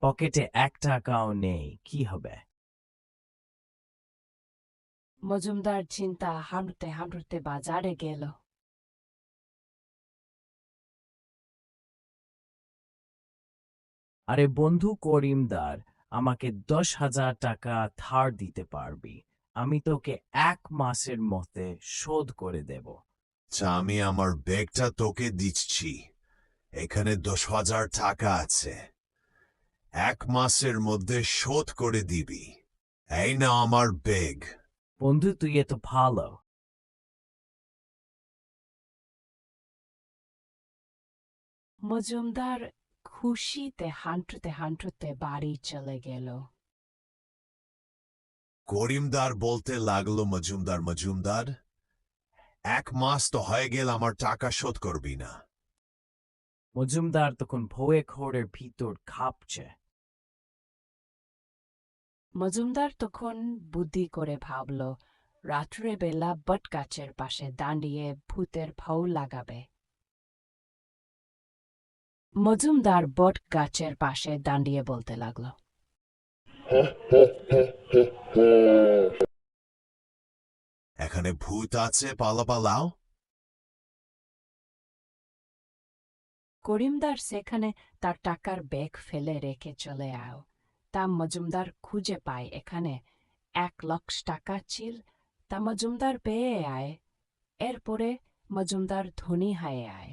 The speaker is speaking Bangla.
পকেটে 1 টাকাও নেই, কি হবে? মজুমদার চিন্তা হাঁটতে হাঁটতে বাজারে গেল। আরে বন্ধু করিমদার, আমাকে 10,000 টাকা ধার দিতে পারবি? আমি তোকে 1 মাসের মধ্যে শোধ করে দেব। আমি আমার ব্যাগটা তোকে দিচ্ছি। এখানে 10,000 টাকা আছে। 1 মাসের মধ্যে শোধ করে দিবি। এই না আমার ব্যাগ। বন্ধু তুই এত ভালো। মজুমদার খুশিতে হাঁটতে হাঁটতে বাড়ি চলে গেল। করিমদার বলতে লাগলো, মজুমদার মজুমদার, 1 মাস তো হয়ে গেল, আমার টাকা শোধ করবি না। মজুমদার তখন ভয়ে ঘরের ভিতর কাঁপছে। মজুমদার তখন বুদ্ধি করে ভাবল, রাত্রে বেলা বট গাছের পাশে দাঁড়িয়ে ভূতের ভাও লাগাবে। মজুমদার বট গাছের পাশে দাঁড়িয়ে বলতে লাগল, এখানে ভূত আছে, পালাও। করিমদার সেখানে তার টাকার ব্যাগ ফেলে রেখে চলে আয়। তা মজুমদার খুঁজে পায় এখানে 1,00,000 টাকা ছিল। তা মজুমদার পেয়ে আয়। এরপরে মজুমদার ধনী হয়ে আয়।